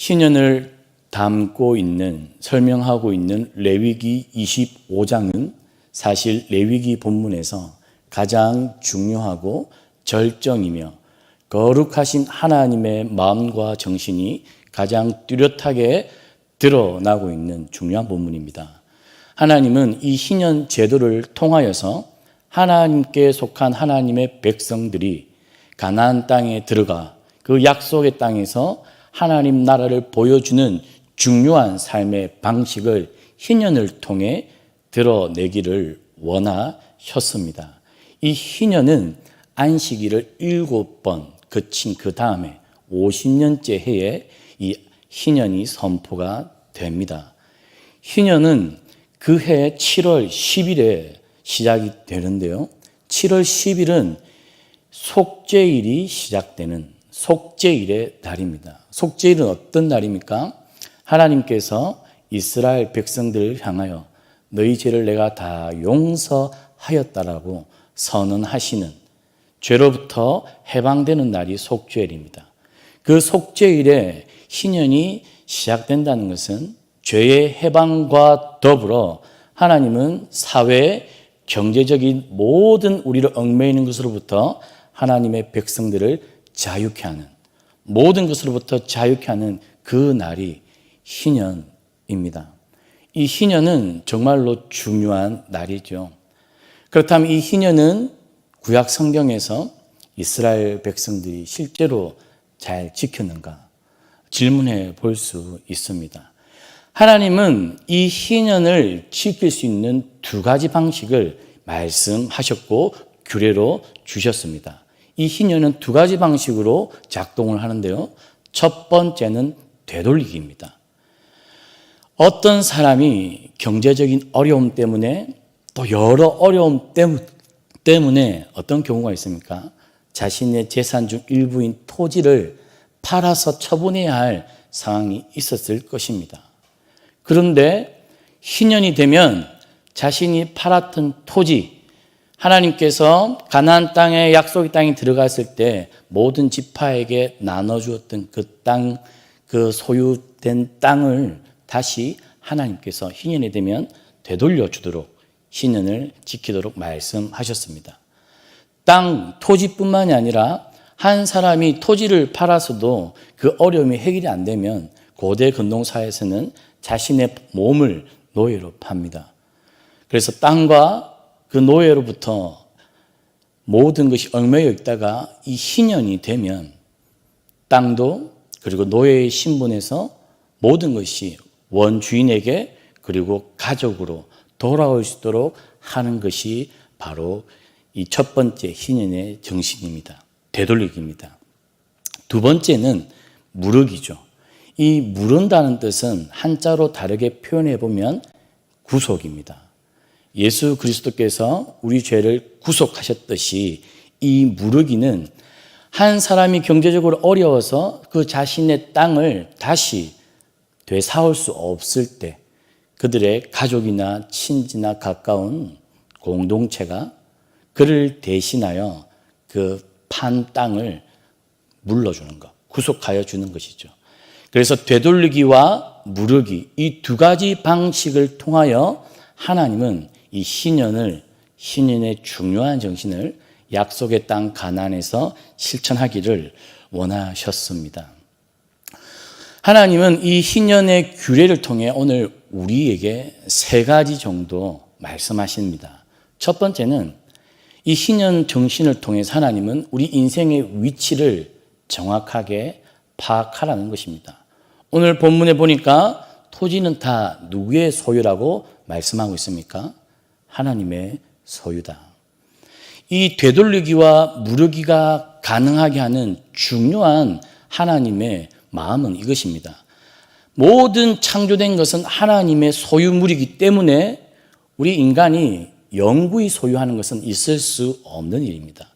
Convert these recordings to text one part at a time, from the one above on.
희년을 담고 있는, 설명하고 있는 레위기 25장은 사실 레위기 본문에서 가장 중요하고 절정이며 거룩하신 하나님의 마음과 정신이 가장 뚜렷하게 드러나고 있는 중요한 본문입니다. 하나님은 이 희년 제도를 통하여서 하나님께 속한 하나님의 백성들이 가나안 땅에 들어가 그 약속의 땅에서 하나님 나라를 보여주는 중요한 삶의 방식을 희년을 통해 드러내기를 원하셨습니다. 이 희년은 안식일을 7번 거친 그 다음에 50년째 해에 이 희년이 선포가 됩니다. 희년은 그 해 7월 10일에 시작이 되는데요. 7월 10일은 속죄일이 시작되는 속죄일의 날입니다. 속죄일은 어떤 날입니까? 하나님께서 이스라엘 백성들을 향하여 너희 죄를 내가 다 용서하였다라고 선언하시는, 죄로부터 해방되는 날이 속죄일입니다. 그 속죄일에 희년이 시작된다는 것은 죄의 해방과 더불어 하나님은 사회, 경제적인 모든 우리를 얽매이는 있는 것으로부터 하나님의 백성들을 자유케 하는, 모든 것으로부터 자유케 하는 그 날이 희년입니다. 이 희년은 정말로 중요한 날이죠. 그렇다면 이 희년은 구약 성경에서 이스라엘 백성들이 실제로 잘 지켰는가 질문해 볼 수 있습니다. 하나님은 이 희년을 지킬 수 있는 두 가지 방식을 말씀하셨고 규례로 주셨습니다. 이 희년은 두 가지 방식으로 작동을 하는데요. 첫 번째는 되돌리기입니다. 어떤 사람이 경제적인 어려움 때문에 또 여러 어려움 때문에 어떤 경우가 있습니까? 자신의 재산 중 일부인 토지를 팔아서 처분해야 할 상황이 있었을 것입니다. 그런데 희년이 되면 자신이 팔았던 토지, 하나님께서 가나안 땅에 약속의 땅에 들어갔을 때 모든 지파에게 나눠주었던 그 땅, 그 소유된 땅을 다시 하나님께서 희년이 되면 되돌려 주도록 희년을 지키도록 말씀하셨습니다. 땅, 토지뿐만이 아니라 한 사람이 토지를 팔아서도 그 어려움이 해결이 안 되면 고대 근동사에서는 자신의 몸을 노예로 팝니다. 그래서 땅과 그 노예로부터 모든 것이 얽매여 있다가 이 희년이 되면 땅도 그리고 노예의 신분에서 모든 것이 원주인에게 그리고 가족으로 돌아올 수 있도록 하는 것이 바로 이 첫 번째 희년의 정신입니다. 되돌리기입니다. 두 번째는 무르기죠. 이 무른다는 뜻은 한자로 다르게 표현해 보면 구속입니다. 예수 그리스도께서 우리 죄를 구속하셨듯이 이 무르기는 한 사람이 경제적으로 어려워서 그 자신의 땅을 다시 되사올 수 없을 때 그들의 가족이나 친지나 가까운 공동체가 그를 대신하여 그 판 땅을 물러주는 것, 구속하여 주는 것이죠. 그래서 되돌리기와 무르기 이 두 가지 방식을 통하여 하나님은 이 희년의 중요한 정신을 약속의 땅 가나안에서 실천하기를 원하셨습니다. 하나님은 이 희년의 규례를 통해 오늘 우리에게 세 가지 정도 말씀하십니다. 첫 번째는 이 희년 정신을 통해서 하나님은 우리 인생의 위치를 정확하게 파악하라는 것입니다. 오늘 본문에 보니까 토지는 다 누구의 소유라고 말씀하고 있습니까? 하나님의 소유다. 이 되돌리기와 무르기가 가능하게 하는 중요한 하나님의 마음은 이것입니다. 모든 창조된 것은 하나님의 소유물이기 때문에 우리 인간이 영구히 소유하는 것은 있을 수 없는 일입니다.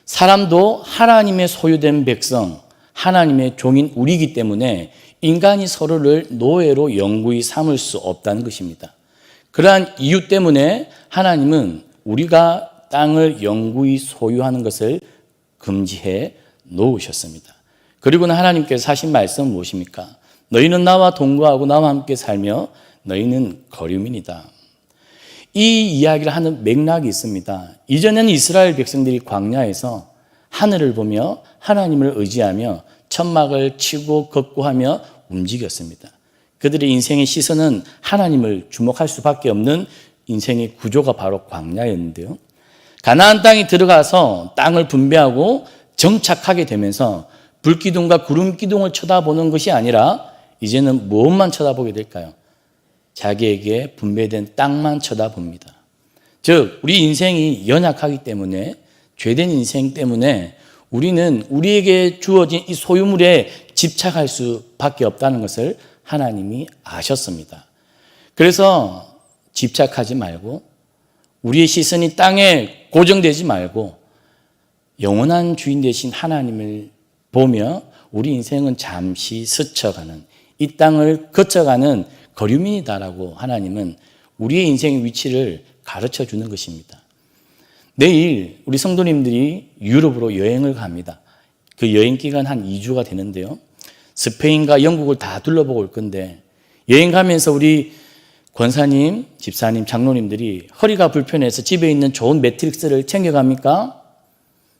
사람도 하나님의 소유된 백성, 하나님의 종인 우리이기 때문에 인간이 서로를 노예로 영구히 삼을 수 없다는 것입니다. 그러한 이유 때문에 하나님은 우리가 땅을 영구히 소유하는 것을 금지해 놓으셨습니다. 그리고는 하나님께서 하신 말씀은 무엇입니까? 너희는 나와 동거하고 나와 함께 살며 너희는 거류민이다. 이 이야기를 하는 맥락이 있습니다. 이전에는 이스라엘 백성들이 광야에서 하늘을 보며 하나님을 의지하며 천막을 치고 걷고 하며 움직였습니다. 그들의 인생의 시선은 하나님을 주목할 수밖에 없는 인생의 구조가 바로 광야였는데요. 가나안 땅에 들어가서 땅을 분배하고 정착하게 되면서 불기둥과 구름기둥을 쳐다보는 것이 아니라 이제는 무엇만 쳐다보게 될까요? 자기에게 분배된 땅만 쳐다봅니다. 즉 우리 인생이 연약하기 때문에, 죄된 인생 때문에 우리는 우리에게 주어진 이 소유물에 집착할 수밖에 없다는 것을 하나님이 아셨습니다. 그래서 집착하지 말고 우리의 시선이 땅에 고정되지 말고 영원한 주인 되신 하나님을 보며 우리 인생은 잠시 스쳐가는, 이 땅을 거쳐가는 거류민이다라고 하나님은 우리의 인생의 위치를 가르쳐 주는 것입니다. 내일 우리 성도님들이 유럽으로 여행을 갑니다. 그 여행 기간 한 2주가 되는데요. 스페인과 영국을 다 둘러보고 올 건데, 여행 가면서 우리 권사님, 집사님, 장로님들이 허리가 불편해서 집에 있는 좋은 매트릭스를 챙겨갑니까?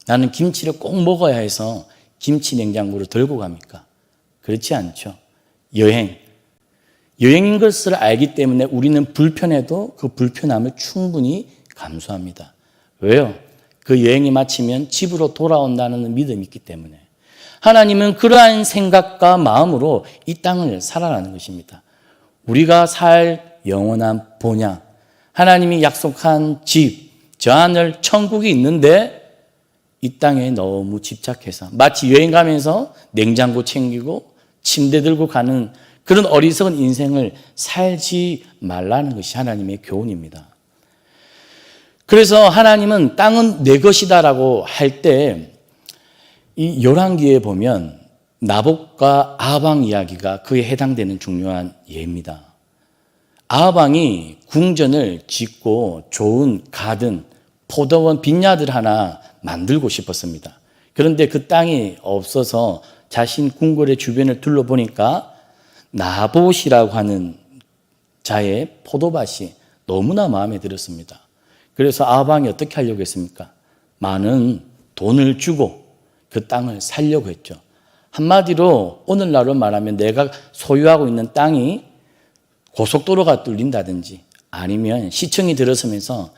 나는 김치를 꼭 먹어야 해서 김치 냉장고를 들고 갑니까? 그렇지 않죠. 여행인 것을 알기 때문에 우리는 불편해도 그 불편함을 충분히 감수합니다. 왜요? 그 여행이 마치면 집으로 돌아온다는 믿음이 있기 때문에. 하나님은 그러한 생각과 마음으로 이 땅을 살아가는 것입니다. 우리가 살 영원한 본향, 하나님이 약속한 집, 저 하늘 천국이 있는데 이 땅에 너무 집착해서 마치 여행 가면서 냉장고 챙기고 침대 들고 가는 그런 어리석은 인생을 살지 말라는 것이 하나님의 교훈입니다. 그래서 하나님은 땅은 내 것이다라고 할 때 이 열왕기에 보면 나봇과 아방 이야기가 그에 해당되는 중요한 예입니다. 아방이 궁전을 짓고 좋은 가든, 포도원, 빈야들 하나 만들고 싶었습니다. 그런데 그 땅이 없어서 자신 궁궐의 주변을 둘러보니까 나봇이라고 하는 자의 포도밭이 너무나 마음에 들었습니다. 그래서 아방이 어떻게 하려고 했습니까? 많은 돈을 주고 그 땅을 살려고 했죠. 한마디로 오늘날로 말하면 내가 소유하고 있는 땅이 고속도로가 뚫린다든지 아니면 시청이 들어서면서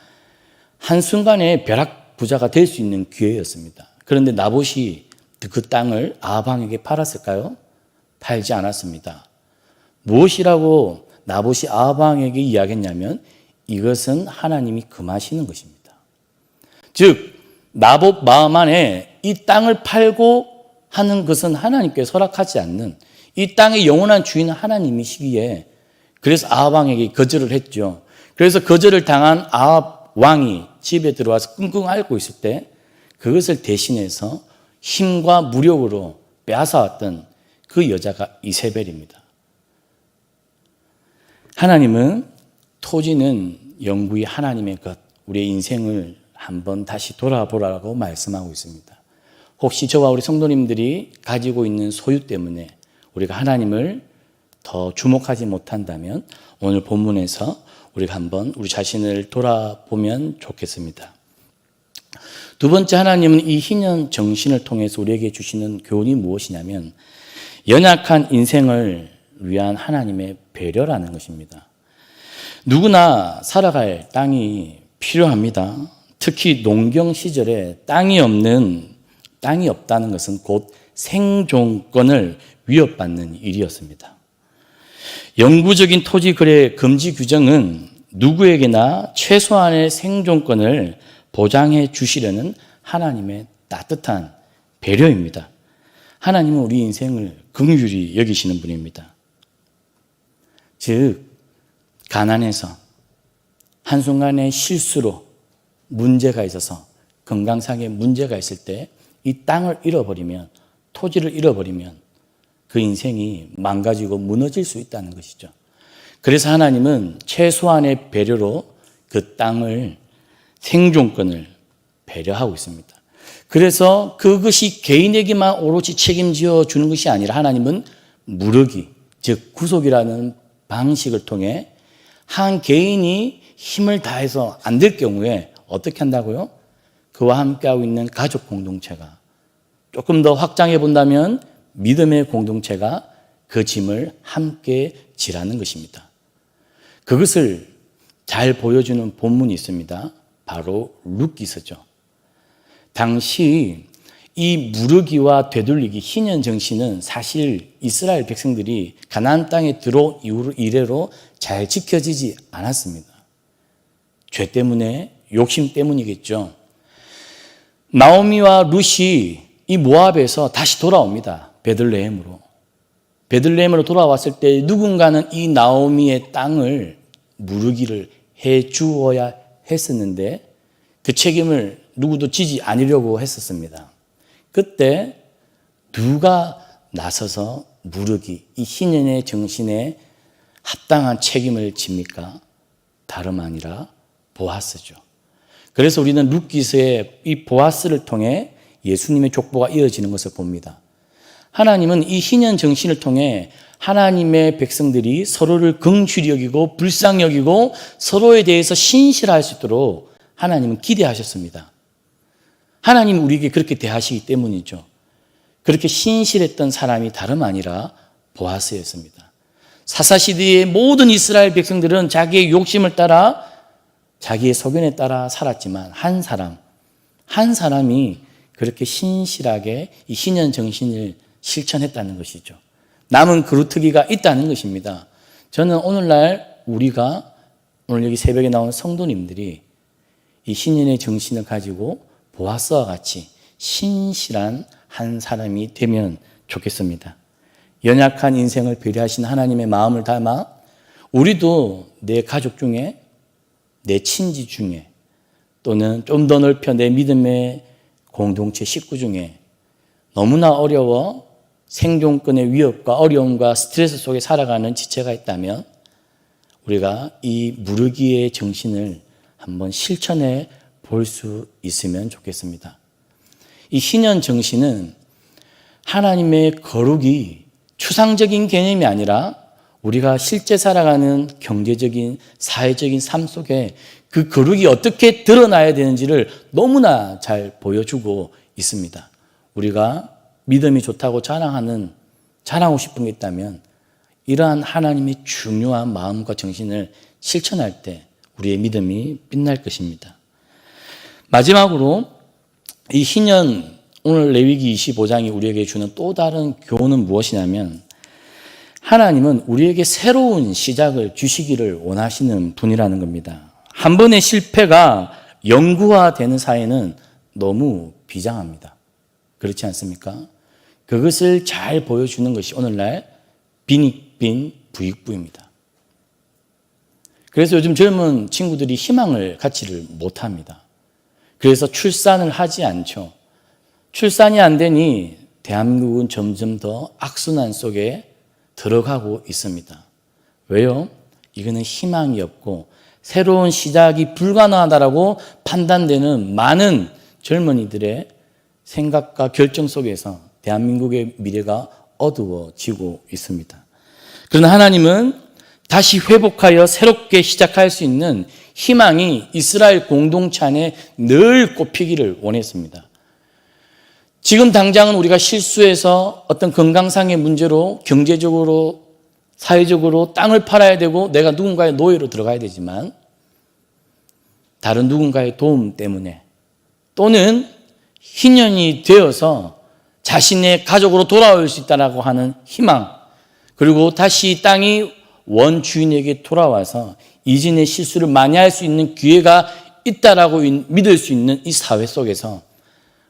한순간에 벼락부자가 될 수 있는 기회였습니다. 그런데 나봇이 그 땅을 아방에게 팔았을까요? 팔지 않았습니다. 무엇이라고 나봇이 아방에게 이야기했냐면 이것은 하나님이 금하시는 것입니다. 즉 나봇 마음 안에 이 땅을 팔고 하는 것은 하나님께 허락하지 않는, 이 땅의 영원한 주인은 하나님이시기에 그래서 아합 왕에게 거절을 했죠. 그래서 거절을 당한 아합 왕이 집에 들어와서 끙끙 앓고 있을 때 그것을 대신해서 힘과 무력으로 빼앗아왔던 그 여자가 이세벨입니다. 하나님은 토지는 영구히 하나님의 것, 우리의 인생을 한번 다시 돌아보라고 말씀하고 있습니다. 혹시 저와 우리 성도님들이 가지고 있는 소유 때문에 우리가 하나님을 더 주목하지 못한다면 오늘 본문에서 우리가 한번 우리 자신을 돌아보면 좋겠습니다. 두 번째, 하나님은 이 희년 정신을 통해서 우리에게 주시는 교훈이 무엇이냐면 연약한 인생을 위한 하나님의 배려라는 것입니다. 누구나 살아갈 땅이 필요합니다. 특히 농경 시절에 땅이 없다는 것은 곧 생존권을 위협받는 일이었습니다. 영구적인 토지 거래 금지 규정은 누구에게나 최소한의 생존권을 보장해 주시려는 하나님의 따뜻한 배려입니다. 하나님은 우리 인생을 긍휼히 여기시는 분입니다. 즉 가난해서 한순간의 실수로 문제가 있어서 건강상의 문제가 있을 때 이 땅을 잃어버리면, 토지를 잃어버리면 그 인생이 망가지고 무너질 수 있다는 것이죠. 그래서 하나님은 최소한의 배려로 그 땅을, 생존권을 배려하고 있습니다. 그래서 그것이 개인에게만 오롯이 책임져 주는 것이 아니라 하나님은 무럭이 즉 구속이라는 방식을 통해 한 개인이 힘을 다해서 안 될 경우에 어떻게 한다고요? 그와 함께하고 있는 가족 공동체가, 조금 더 확장해 본다면 믿음의 공동체가 그 짐을 함께 지라는 것입니다. 그것을 잘 보여주는 본문이 있습니다. 바로 룻기서죠. 당시 이 무르기와 되돌리기, 희년 정신은 사실 이스라엘 백성들이 가나안 땅에 들어온 이래로 잘 지켜지지 않았습니다. 죄 때문에, 욕심 때문이겠죠. 나오미와 룻이 이 모압에서 다시 돌아옵니다. 베들레헴으로. 베들레헴으로 돌아왔을 때 누군가는 이 나오미의 땅을 무르기를 해 주어야 했었는데 그 책임을 누구도 지지 않으려고 했었습니다. 그때 누가 나서서 무르기, 이 희년의 정신에 합당한 책임을 집니까? 다름 아니라 보아스죠. 그래서 우리는 룻기서의 이 보아스를 통해 예수님의 족보가 이어지는 것을 봅니다. 하나님은 이 희년 정신을 통해 하나님의 백성들이 서로를 긍휼히 여기고 불쌍히 여기고 서로에 대해서 신실할 수 있도록 하나님은 기대하셨습니다. 하나님 우리에게 그렇게 대하시기 때문이죠. 그렇게 신실했던 사람이 다름 아니라 보아스였습니다. 사사시대의 모든 이스라엘 백성들은 자기의 욕심을 따라 자기의 소견에 따라 살았지만 한 사람이 그렇게 신실하게 이 희년 정신을 실천했다는 것이죠. 남은 그루터기가 있다는 것입니다. 저는 오늘날 우리가 오늘 여기 새벽에 나온 성도님들이 이 희년의 정신을 가지고 보아스와 같이 신실한 한 사람이 되면 좋겠습니다. 연약한 인생을 배려하신 하나님의 마음을 담아 우리도 내 가족 중에, 내 친지 중에, 또는 좀 더 넓혀 내 믿음의 공동체 식구 중에 너무나 어려워 생존권의 위협과 어려움과 스트레스 속에 살아가는 지체가 있다면 우리가 이 무르기의 정신을 한번 실천해 볼 수 있으면 좋겠습니다. 이 희년 정신은 하나님의 거룩이 추상적인 개념이 아니라 우리가 실제 살아가는 경제적인, 사회적인 삶 속에 그 거룩이 어떻게 드러나야 되는지를 너무나 잘 보여주고 있습니다. 우리가 믿음이 좋다고 자랑하고 싶은 게 있다면 이러한 하나님의 중요한 마음과 정신을 실천할 때 우리의 믿음이 빛날 것입니다. 마지막으로 이 희년, 오늘 레위기 25장이 우리에게 주는 또 다른 교훈은 무엇이냐면 하나님은 우리에게 새로운 시작을 주시기를 원하시는 분이라는 겁니다. 한 번의 실패가 영구화되는 사회는 너무 비장합니다. 그렇지 않습니까? 그것을 잘 보여주는 것이 오늘날 빈익빈 부익부입니다. 그래서 요즘 젊은 친구들이 희망을 갖지를 못합니다. 그래서 출산을 하지 않죠. 출산이 안 되니 대한민국은 점점 더 악순환 속에 들어가고 있습니다. 왜요? 이거는 희망이 없고 새로운 시작이 불가능하다라고 판단되는 많은 젊은이들의 생각과 결정 속에서 대한민국의 미래가 어두워지고 있습니다. 그러나 하나님은 다시 회복하여 새롭게 시작할 수 있는 희망이 이스라엘 공동체 안에 늘 꼽히기를 원했습니다. 지금 당장은 우리가 실수해서 어떤 건강상의 문제로 경제적으로 사회적으로 땅을 팔아야 되고 내가 누군가의 노예로 들어가야 되지만 다른 누군가의 도움 때문에 또는 희년이 되어서 자신의 가족으로 돌아올 수 있다라고 하는 희망, 그리고 다시 땅이 원주인에게 돌아와서 이전의 실수를 만회할 수 있는 기회가 있다라고 믿을 수 있는 이 사회 속에서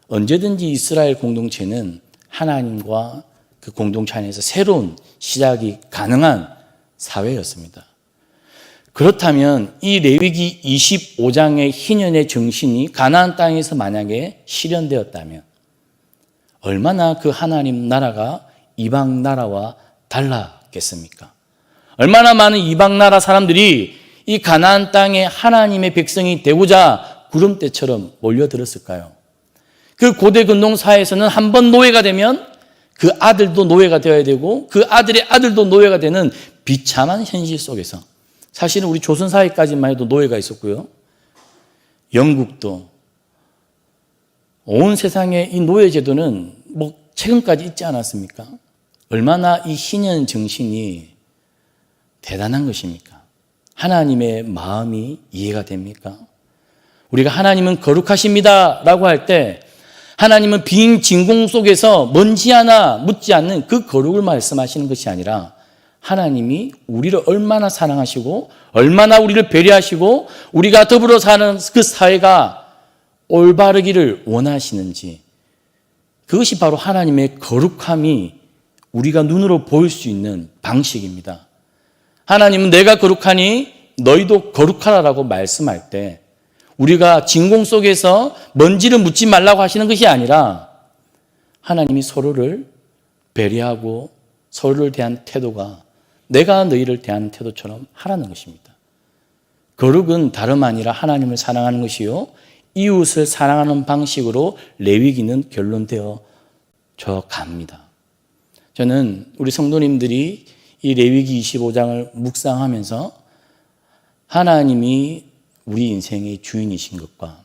언제든지 이스라엘 공동체는 하나님과 그 공동체 안에서 새로운 시작이 가능한 사회였습니다. 그렇다면 이 레위기 25장의 희년의 정신이 가나안 땅에서 만약에 실현되었다면 얼마나 그 하나님 나라가 이방 나라와 달랐겠습니까? 얼마나 많은 이방 나라 사람들이 이 가나안 땅에 하나님의 백성이 되고자 구름대처럼 몰려들었을까요? 그 고대 근동 사회에서는 한 번 노예가 되면 그 아들도 노예가 되어야 되고 그 아들의 아들도 노예가 되는 비참한 현실 속에서 사실은 우리 조선사회까지만 해도 노예가 있었고요. 영국도 온 세상에 이 노예 제도는 최근까지 있지 않았습니까? 얼마나 이 희년 정신이 대단한 것입니까? 하나님의 마음이 이해가 됩니까? 우리가 하나님은 거룩하십니다 라고 할 때 하나님은 빈 진공 속에서 먼지 하나 묻지 않는 그 거룩을 말씀하시는 것이 아니라 하나님이 우리를 얼마나 사랑하시고 얼마나 우리를 배려하시고 우리가 더불어 사는 그 사회가 올바르기를 원하시는지, 그것이 바로 하나님의 거룩함이 우리가 눈으로 보일 수 있는 방식입니다. 하나님은 내가 거룩하니 너희도 거룩하라라고 말씀할 때 우리가 진공 속에서 먼지를 묻지 말라고 하시는 것이 아니라 하나님이 서로를 배려하고 서로를 대한 태도가 내가 너희를 대하는 태도처럼 하라는 것입니다. 거룩은 다름 아니라 하나님을 사랑하는 것이요 이웃을 사랑하는 방식으로 레위기는 결론되어 갑니다. 저는 우리 성도님들이 이 레위기 25장을 묵상하면서 하나님이 우리 인생의 주인이신 것과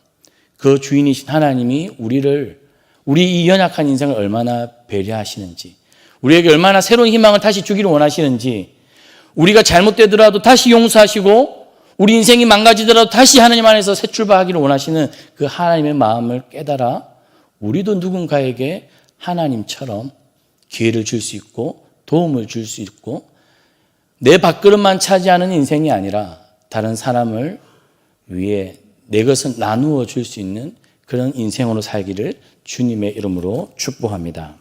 그 주인이신 하나님이 우리 이 연약한 인생을 얼마나 배려하시는지, 우리에게 얼마나 새로운 희망을 다시 주기를 원하시는지, 우리가 잘못되더라도 다시 용서하시고 우리 인생이 망가지더라도 다시 하나님 안에서 새 출발하기를 원하시는 그 하나님의 마음을 깨달아 우리도 누군가에게 하나님처럼 기회를 줄 수 있고 도움을 줄 수 있고 내 밥그릇만 차지하는 인생이 아니라 다른 사람을 위해 내 것을 나누어 줄 수 있는 그런 인생으로 살기를 주님의 이름으로 축복합니다.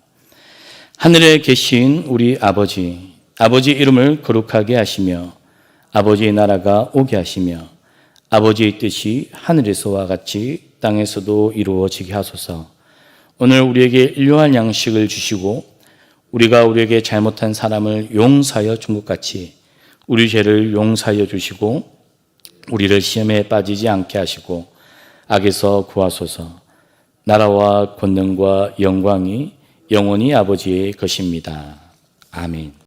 하늘에 계신 우리 아버지 이름을 거룩하게 하시며 아버지의 나라가 오게 하시며 아버지의 뜻이 하늘에서와 같이 땅에서도 이루어지게 하소서. 오늘 우리에게 일용할 양식을 주시고 우리가 우리에게 잘못한 사람을 용서하여 준 것 같이 우리 죄를 용서하여 주시고 우리를 시험에 빠지지 않게 하시고 악에서 구하소서. 나라와 권능과 영광이 영원히 아버지의 것입니다. 아멘.